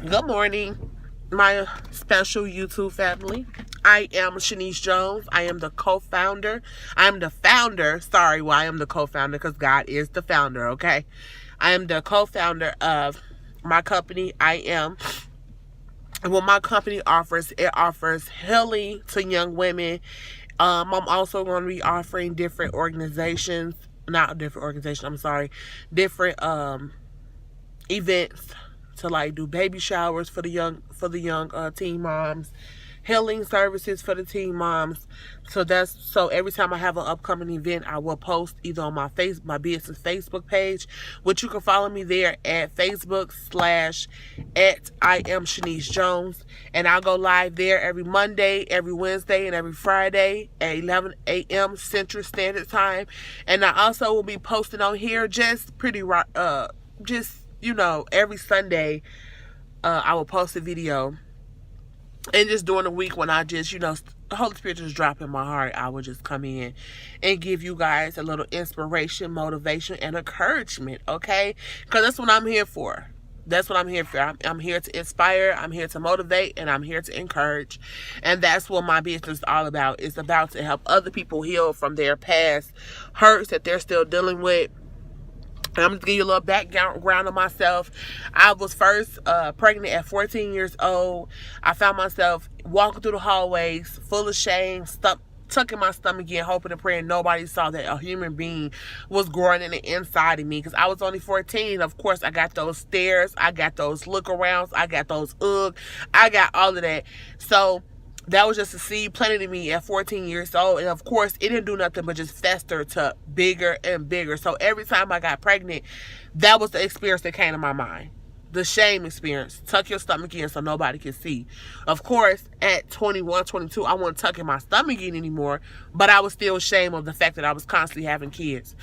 Good morning, my special YouTube family. I am Shanice Jones. I am the co-founder. I am the founder. Sorry, well, I am the co-founder because God is the founder, okay? I am the co-founder of my company. My company offers healing to young women. I'm also going to be offering different events to like do baby showers for the young teen moms, healing services for the teen moms. So every time I have an upcoming event, I will post either on my business Facebook page, which you can follow me there at Facebook/at I am Shanice Jones, and I'll go live there every Monday, every Wednesday, and every Friday at 11 a.m. Central Standard Time. And I also will be posting on here every Sunday. I will post a video. And just during the week when I just, the Holy Spirit just drop in my heart, I will just come in and give you guys a little inspiration, motivation, and encouragement, okay? Because that's what I'm here for. That's what I'm here for. I'm here to inspire, I'm here to motivate, and I'm here to encourage. And that's what my business is all about. It's about to help other people heal from their past hurts that they're still dealing with. I'm going to give you a little background on myself. I was first pregnant at 14 years old. I found myself walking through the hallways full of shame, tucking my stomach in, hoping and praying nobody saw that a human being was growing in the inside of me. Because I was only 14. Of course, I got those stares. I got those look arounds. I got those ugh. I got all of that. So that was just a seed planted in me at 14 years old. And of course, it didn't do nothing but just fester to bigger and bigger. So every time I got pregnant, that was the experience that came to my mind. The shame experience. Tuck your stomach in so nobody can see. Of course, at 21, 22, I wasn't tucking my stomach in anymore. But I was still ashamed of the fact that I was constantly having kids.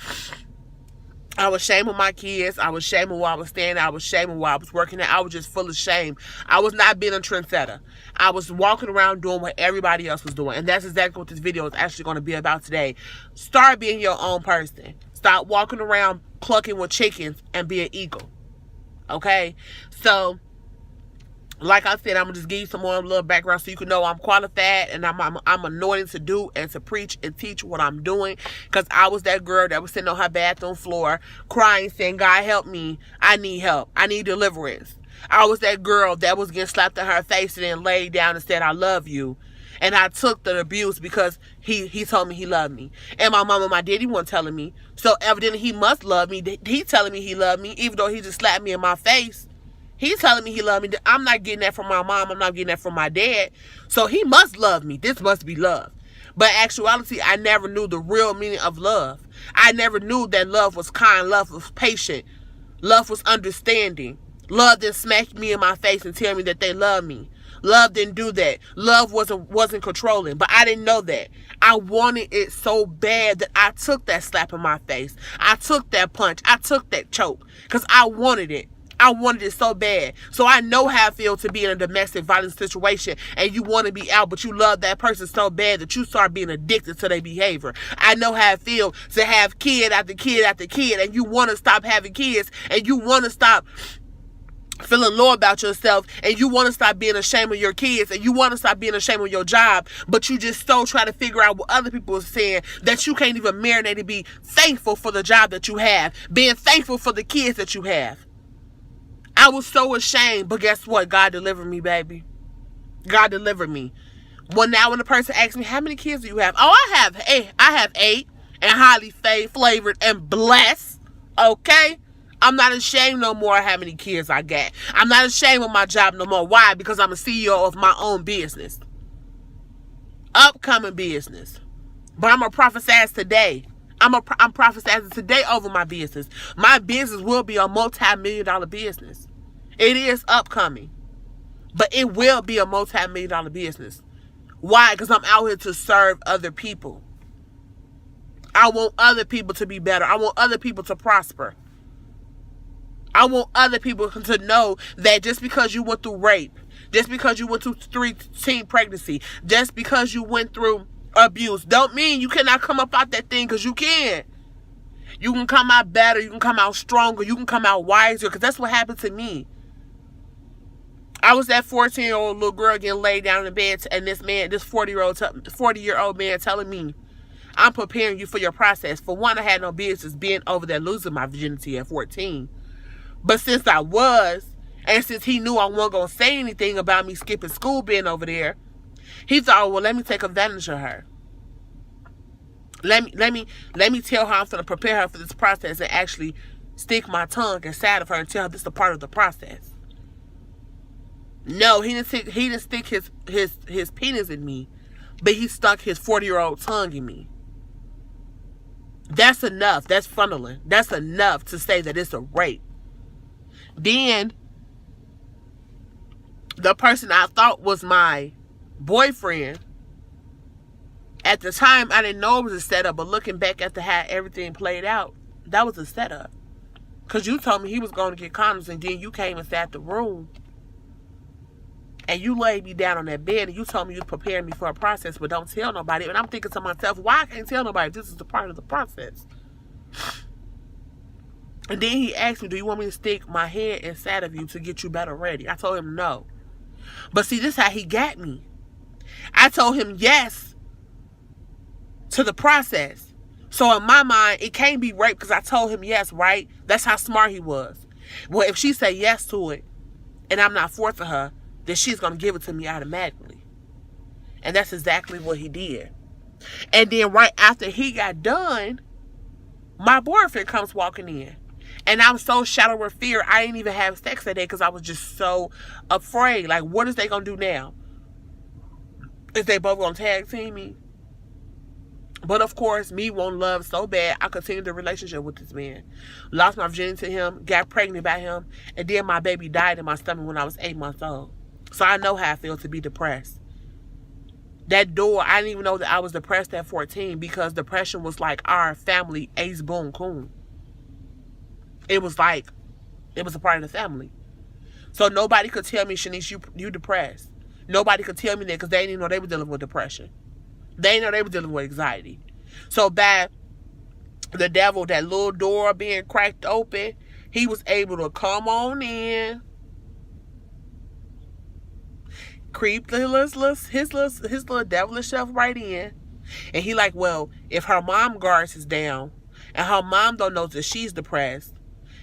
I was shaming my kids. I was shaming where I was standing. I was shaming where I was working at. I was just full of shame. I was not being a trendsetter. I was walking around doing what everybody else was doing. And that's exactly what this video is actually going to be about today. Start being your own person. Stop walking around clucking with chickens and be an eagle. Okay? So, like I said, I'm going to just give you some more little background so you can know I'm qualified and I'm anointed to do and to preach and teach what I'm doing. Because I was that girl that was sitting on her bathroom floor crying, saying, God, help me. I need help. I need deliverance. I was that girl that was getting slapped in her face and then laid down and said, I love you. And I took the abuse because he told me he loved me. And my mom and my daddy weren't telling me. So evidently he must love me. He telling me he loved me even though he just slapped me in my face. He's telling me he loved me. I'm not getting that from my mom. I'm not getting that from my dad. So he must love me. This must be love. But in actuality, I never knew the real meaning of love. I never knew that love was kind. Love was patient. Love was understanding. Love didn't smack me in my face and tell me that they love me. Love didn't do that. Love wasn't controlling. But I didn't know that. I wanted it so bad that I took that slap in my face. I took that punch. I took that choke. Because I wanted it. I wanted it so bad. So I know how it feels to be in a domestic violence situation and you want to be out, but you love that person so bad that you start being addicted to their behavior. I know how it feels to have kid after kid after kid and you want to stop having kids and you want to stop feeling low about yourself and you want to stop being ashamed of your kids and you want to stop being ashamed of your job, but you just so try to figure out what other people are saying that you can't even marinate and be thankful for the job that you have, being thankful for the kids that you have. I was so ashamed, but guess what? God delivered me, baby. God delivered me. Well, now when the person asks me, how many kids do you have? Oh, I have 8 and highly flavored and blessed. Okay? I'm not ashamed no more of how many kids I got. I'm not ashamed of my job no more. Why? Because I'm a CEO of my own business. Upcoming business. But I'm going to prophesize today. I'm prophesizing today over my business. My business will be a multi-million-dollar business. It is upcoming. But it will be a multi-million-dollar business. Why? Because I'm out here to serve other people. I want other people to be better. I want other people to prosper. I want other people to know that just because you went through rape, just because you went through 3-teen pregnancy, just because you went through abuse, don't mean you cannot come up out that thing, because you can. You can come out better. You can come out stronger. You can come out wiser, because that's what happened to me. I was that 14-year-old little girl getting laid down in the bed, and this 40-year-old man telling me, I'm preparing you for your process. For one, I had no business being over there losing my virginity at 14. But since I was, and since he knew I wasn't going to say anything about me skipping school being over there, he thought, well, let me take advantage of her. Let me tell her I'm going to prepare her for this process and actually stick my tongue inside of her and tell her this is a part of the process. No, he didn't stick his penis in me, but he stuck his 40-year-old tongue in me. That's enough. That's funneling. That's enough to say that it's a rape. Then, the person I thought was my boyfriend, at the time, I didn't know it was a setup, but looking back at how everything played out, that was a setup. Because you told me he was going to get condoms, and then you came and sat in the room, and you laid me down on that bed, and you told me you was preparing me for a process, but don't tell nobody. And I'm thinking to myself, why I can't tell nobody this is a part of the process? And then he asked me, do you want me to stick my head inside of you to get you better ready? I told him no. But see, this is how he got me. I told him yes to the process. So in my mind, it can't be rape because I told him yes, right? That's how smart he was. Well, if she say yes to it and I'm not forcing her, then she's going to give it to me automatically. And that's exactly what he did. And then right after he got done, my boyfriend comes walking in. And I'm so shattered with fear, I didn't even have sex that day because I was just so afraid. Like, what is they going to do now? Is they both going to tag team me? But of course, me wanting love so bad, I continued the relationship with this man. Lost my virginity to him, got pregnant by him, and then my baby died in my stomach when I was 8 months old. So I know how I feel to be depressed. That door, I didn't even know that I was depressed at 14 because depression was like our family ace boom coon. It was like, it was a part of the family. So nobody could tell me, Shanice, you depressed. Nobody could tell me that because they didn't even know they were dealing with depression. They didn't know they were dealing with anxiety. So by the devil, that little door being cracked open, he was able to come on in, creep his little devilish self right in. And he like, well, if her mom guards is down and her mom don't know that she's depressed,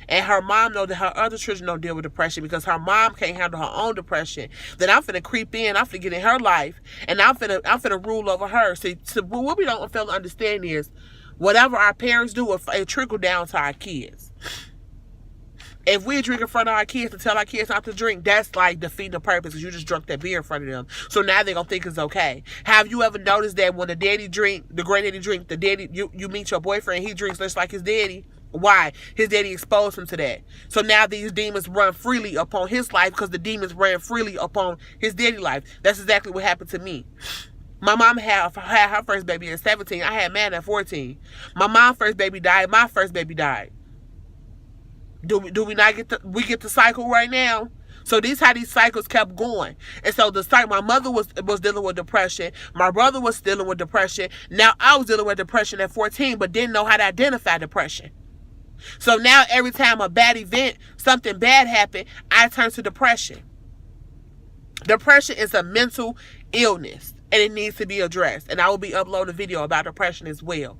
and her mom know that her other children don't deal with depression because her mom can't handle her own depression, then I'm finna creep in, I'm finna get in her life, and I'm finna rule over her. So what we don't fail to understand is, whatever our parents do, it trickle down to our kids. If we drink in front of our kids and tell our kids not to drink, that's like defeating the purpose because you just drunk that beer in front of them. So now they're going to think it's okay. Have you ever noticed that when the daddy drink, the granddaddy drink, the daddy, you meet your boyfriend, he drinks just like his daddy? Why? His daddy exposed him to that. So now these demons run freely upon his life because the demons ran freely upon his daddy life. That's exactly what happened to me. My mom had her first baby at 17. I had mine at 14. My mom's first baby died. My first baby died. Do we not get the cycle right now? So these how these cycles kept going. And so my mother was dealing with depression. My brother was dealing with depression. Now I was dealing with depression at 14, but didn't know how to identify depression. So now every time a bad event, something bad happened, I turn to depression. Depression is a mental illness and it needs to be addressed. And I will be uploading a video about depression as well.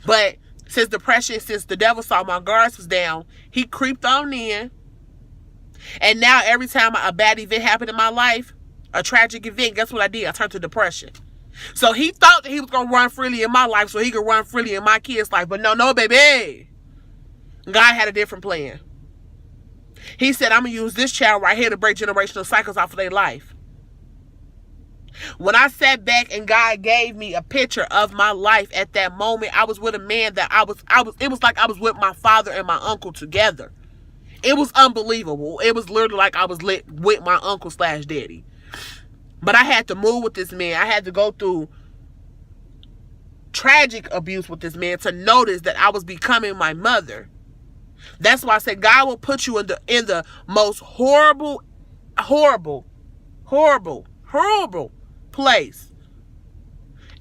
But since the devil saw my guards was down, he creeped on in. And now every time a bad event happened in my life, a tragic event, guess what I did? I turned to depression. So he thought that he was going to run freely in my life so he could run freely in my kids' life. But no, baby. God had a different plan. He said, I'm going to use this child right here to break generational cycles off of their life. When I sat back and God gave me a picture of my life at that moment, I was with a man that it was like I was with my father and my uncle together. It was unbelievable. It was literally like I was with my uncle/daddy. But I had to move with this man. I had to go through tragic abuse with this man to notice that I was becoming my mother. That's why I said God will put you in the most horrible place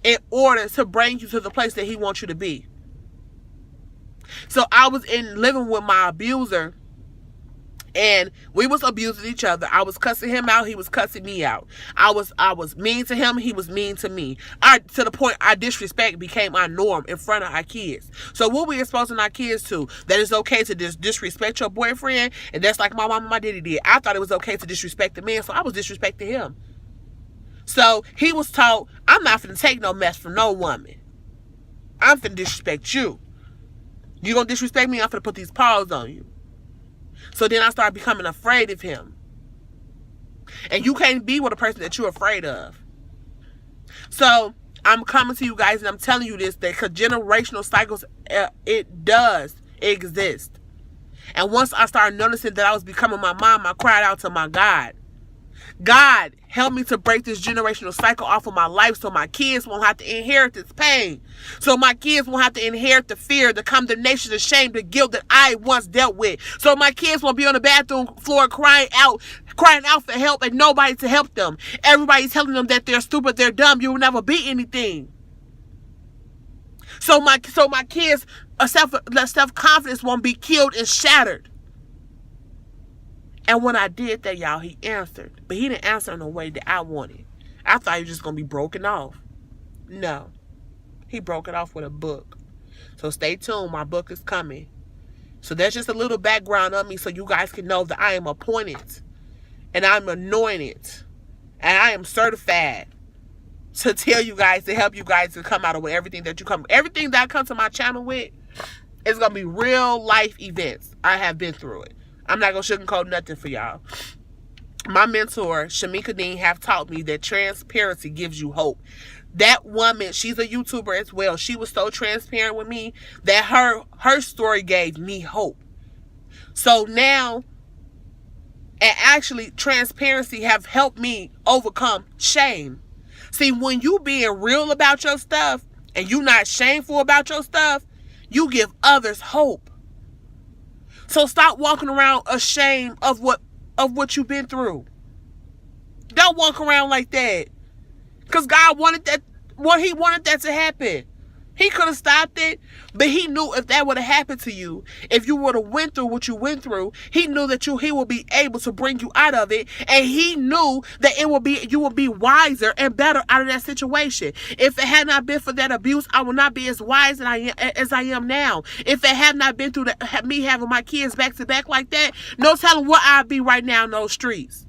in order to bring you to the place that he wants you to be. So I was living with my abuser And we was abusing each other. I was cussing him out. He was cussing me out. I was mean to him. He was mean to me. To the point our disrespect became our norm in front of our kids. So what we exposing our kids to? That it's okay to disrespect your boyfriend, and that's like my mom and my daddy did. I thought it was okay to disrespect the man, so I was disrespecting him. So he was told, I'm not finna take no mess from no woman. I'm finna disrespect you. You gonna disrespect me, I'm finna put these paws on you. So then I started becoming afraid of him. And you can't be with a person that you're afraid of. So I'm coming to you guys and I'm telling you this, that generational cycles, it does exist. And once I started noticing that I was becoming my mom, I cried out to my God. God, help me to break this generational cycle off of my life so my kids won't have to inherit this pain. So my kids won't have to inherit the fear, the condemnation, the shame, the guilt that I once dealt with. So my kids won't be on the bathroom floor crying out for help and nobody to help them. Everybody's telling them that they're stupid, they're dumb, you will never be anything. So my kids' self-confidence won't be killed and shattered. And when I did that, y'all, he answered. But he didn't answer in a way that I wanted. I thought he was just going to be broken off. No. He broke it off with a book. So stay tuned. My book is coming. So there's just a little background of me so you guys can know that I am appointed. And I'm anointed. And I am certified to tell you guys, to help you guys to come out of everything that you come. Everything that I come to my channel with is going to be real life events. I have been through it. I'm not going to sugarcoat nothing for y'all. My mentor, Shamika Dean, have taught me that transparency gives you hope. That woman, she's a YouTuber as well. She was so transparent with me that her story gave me hope. So now, and actually, transparency have helped me overcome shame. See, when you being real about your stuff and you not shameful about your stuff, you give others hope. So stop walking around ashamed of what you've been through. Don't walk around like that. Because God wanted that, he wanted that to happen. He could have stopped it, but he knew if that would have happened to you, if you would have went through what you went through, he knew that he would be able to bring you out of it, and he knew that you will be wiser and better out of that situation. If it had not been for that abuse, I would not be as wise as I am now. If it had not been through me having my kids back to back like that, no telling what I'd be right now in those streets.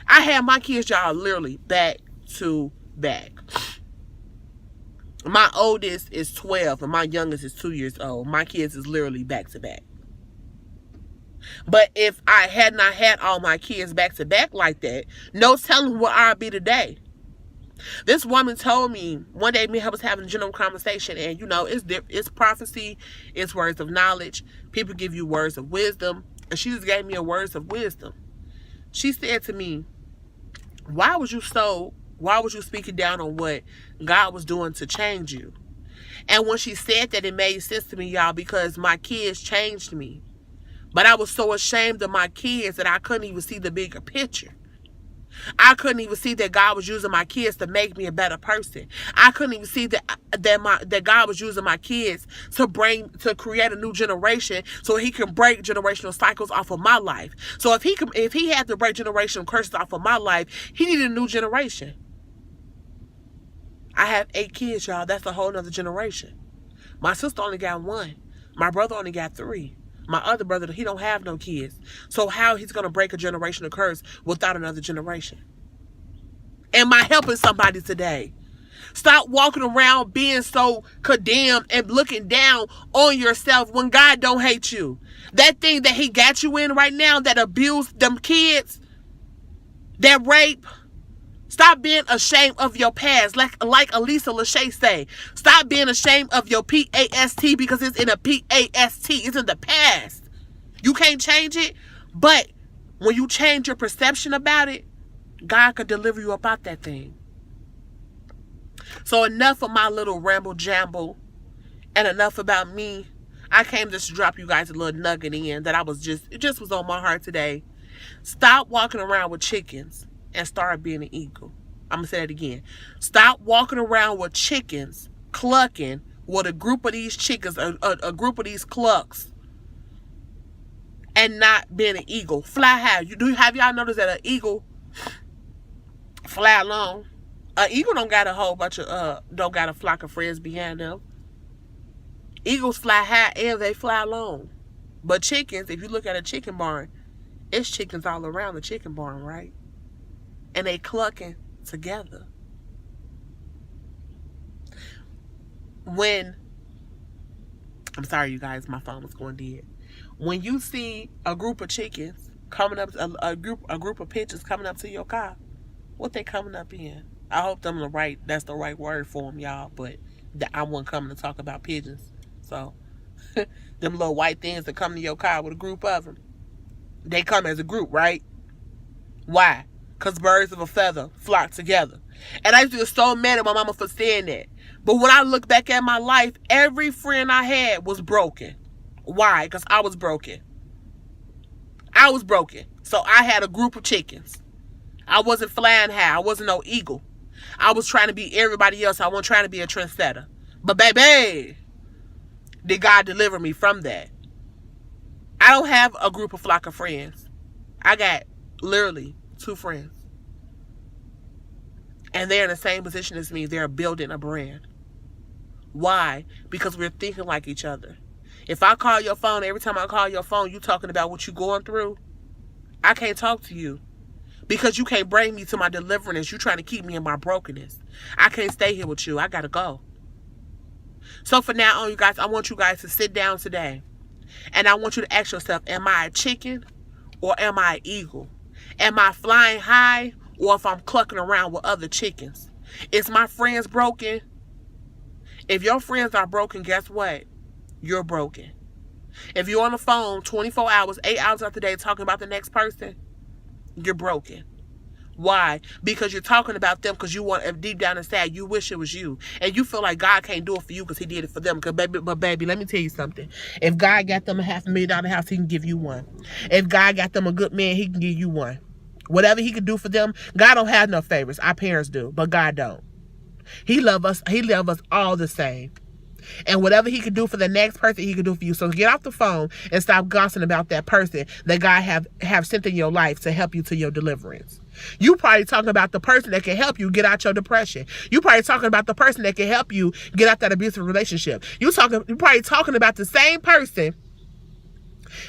I had my kids, y'all, literally back to back. My oldest is 12 and my youngest is 2 years old. My kids is literally back to back. But if I had not had all my kids back to back like that, no telling what I'd be today. This woman told me one day, me and her was having a general conversation, and you know, it's prophecy, it's words of knowledge. People give you words of wisdom, and she just gave me a words of wisdom. She said to me, why was you speaking down on what God was doing to change you? And when she said that, it made sense to me, y'all, because my kids changed me. But I was so ashamed of my kids that I couldn't even see the bigger picture. I couldn't even see that God was using my kids to make me a better person. I couldn't even see that God was using my kids to create a new generation so he can break generational cycles off of my life. So if he had to break generational curses off of my life, he needed a new generation. I have 8 kids, y'all. That's a whole nother generation. My sister only got 1. My brother only got 3. My other brother, he don't have no kids. So how he's going to break a generational curse without another generation? Am I helping somebody today? Stop walking around being so condemned and looking down on yourself when God don't hate you. That thing that he got you in right now, that abuse, them kids, that rape. Stop being ashamed of your past. Like Elisa Lachey say, stop being ashamed of your past because it's in a past. It's in the past. You can't change it. But when you change your perception about it, God could deliver you about that thing. So enough of my little ramble jamble and enough about me. I came just to drop you guys a little nugget in that it just was on my heart today. Stop walking around with chickens and start being an eagle. I'm going to say that again. Stop walking around with chickens, clucking with a group of these chickens, a group of these clucks. and not being an eagle. Fly high. Have y'all noticed that an eagle fly alone? An eagle don't got a whole bunch of don't got a flock of friends behind them. Eagles fly high and they fly alone. But chickens, if you look at a chicken barn, it's chickens all around the chicken barn, right? And they clucking together. I'm sorry you guys, my phone was going dead. When you see a group of chickens coming up, a group of pigeons coming up to your car, what they coming up in? I hope that's the right word for them, y'all. But I wasn't coming to talk about pigeons. So, them little white things that come to your car with a group of them, they come as a group, right? Why? Because birds of a feather flock together. And I used to get so mad at my mama for saying that. But when I look back at my life, every friend I had was broken. Why? Because I was broken. I was broken. So I had a group of chickens. I wasn't flying high. I wasn't no eagle. I was trying to be everybody else. I wasn't trying to be a trendsetter. But baby, did God deliver me from that? I don't have a group of flock of friends. I got literally 2 friends. And they're in the same position as me. They're building a brand. Why? Because we're thinking like each other. If I call your phone, every time I call your phone, you talking about what you're going through, I can't talk to you. Because you can't bring me to my deliverance. You're trying to keep me in my brokenness. I can't stay here with you. I got to go. So for now on, you guys, I want you guys to sit down today. And I want you to ask yourself, am I a chicken or am I an eagle? Am I flying high or if I'm clucking around with other chickens? Is my friends broken? If your friends are broken, guess what? You're broken. If you're on the phone 24 hours, 8 hours out the day talking about the next person, you're broken. Why? Because you're talking about them because you want, deep down inside, you wish it was you. And you feel like God can't do it for you because he did it for them. But baby, let me tell you something. If God got them a $500,000 house, he can give you one. If God got them a good man, he can give you one. Whatever he can do for them, God don't have no favorites. Our parents do, but God don't. He love us all the same. And whatever he could do for the next person, he could do for you. So get off the phone and stop gossiping about that person that God have sent in your life to help you to your deliverance. You probably talking about the person that can help you get out your depression. You probably talking about the person that can help you get out that abusive relationship. You probably talking about the same person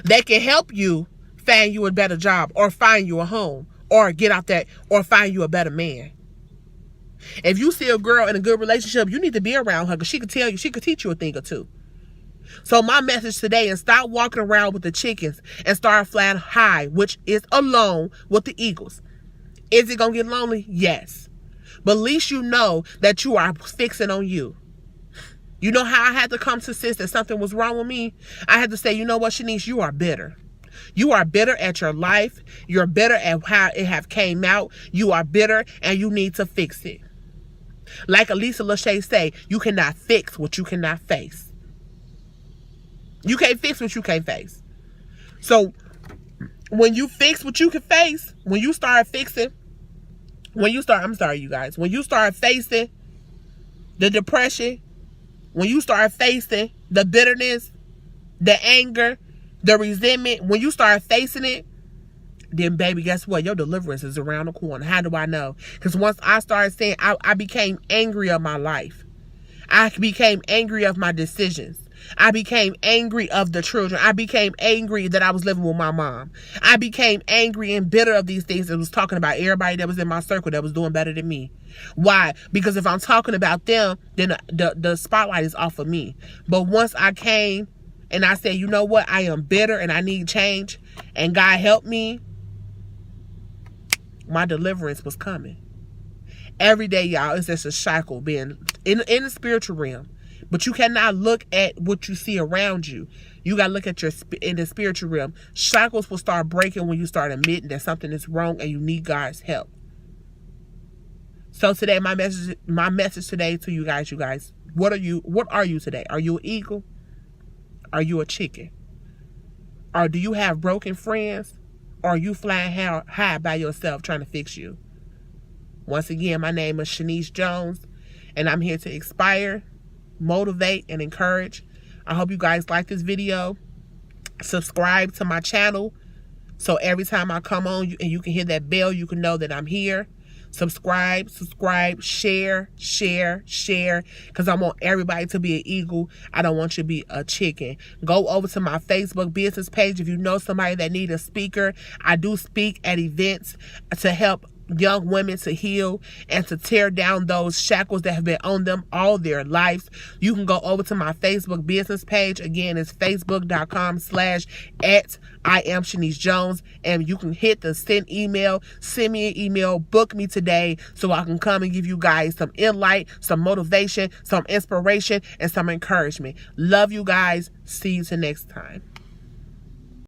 that can help you find you a better job or find you a home or get out that or find you a better man. If you see a girl in a good relationship, you need to be around her because she could tell you, she could teach you a thing or two. So my message today is stop walking around with the chickens and start flying high, which is alone with the eagles. Is it going to get lonely? Yes. But at least you know that you are fixing on you. You know how I had to come to sense that something was wrong with me? I had to say, you know what, Shanice, you are bitter. You are bitter at your life. You're bitter at how it have came out. You are bitter and you need to fix it. Like Alicia Lachey say, you cannot fix what you cannot face. You can't fix what you can't face. So when you fix what you can face, when you start facing the depression, when you start facing the bitterness, the anger, the resentment, when you start facing it, then baby, guess what? Your deliverance is around the corner. How do I know? Because once I started saying, I became angry of my life. I became angry of my decisions. I became angry of the children. I became angry that I was living with my mom. I became angry and bitter of these things that was talking about everybody that was in my circle that was doing better than me. Why? Because if I'm talking about them, then the spotlight is off of me. But once I came and I said, you know what? I am bitter and I need change. And God helped me. My deliverance was coming. Every day, y'all, it's just a cycle being in the spiritual realm. But you cannot look at what you see around you. You got to look at in the spiritual realm. Cycles will start breaking when you start admitting that something is wrong and you need God's help. So today, my message today to you guys, what are you today? Are you an eagle? Are you a chicken? Or do you have broken friends? Or are you flying high by yourself trying to fix you? Once again, my name is Shanice Jones, and I'm here to inspire, motivate, and encourage. I hope you guys like this video. Subscribe to my channel, so every time I come on and you can hear that bell, you can know that I'm here. Subscribe, share, because I want everybody to be an eagle. I don't want you to be a chicken. Go over to my Facebook business page if you know somebody that needs a speaker. I do speak at events to help young women to heal and to tear down those shackles that have been on them all their lives. You can go over to my Facebook business page. Again, it's facebook.com/@IamShanice Jones, and you can hit the send email. Send me an email, book me today, so I can come and give you guys some insight, some motivation, some inspiration, and some encouragement. Love you guys. See you till next time.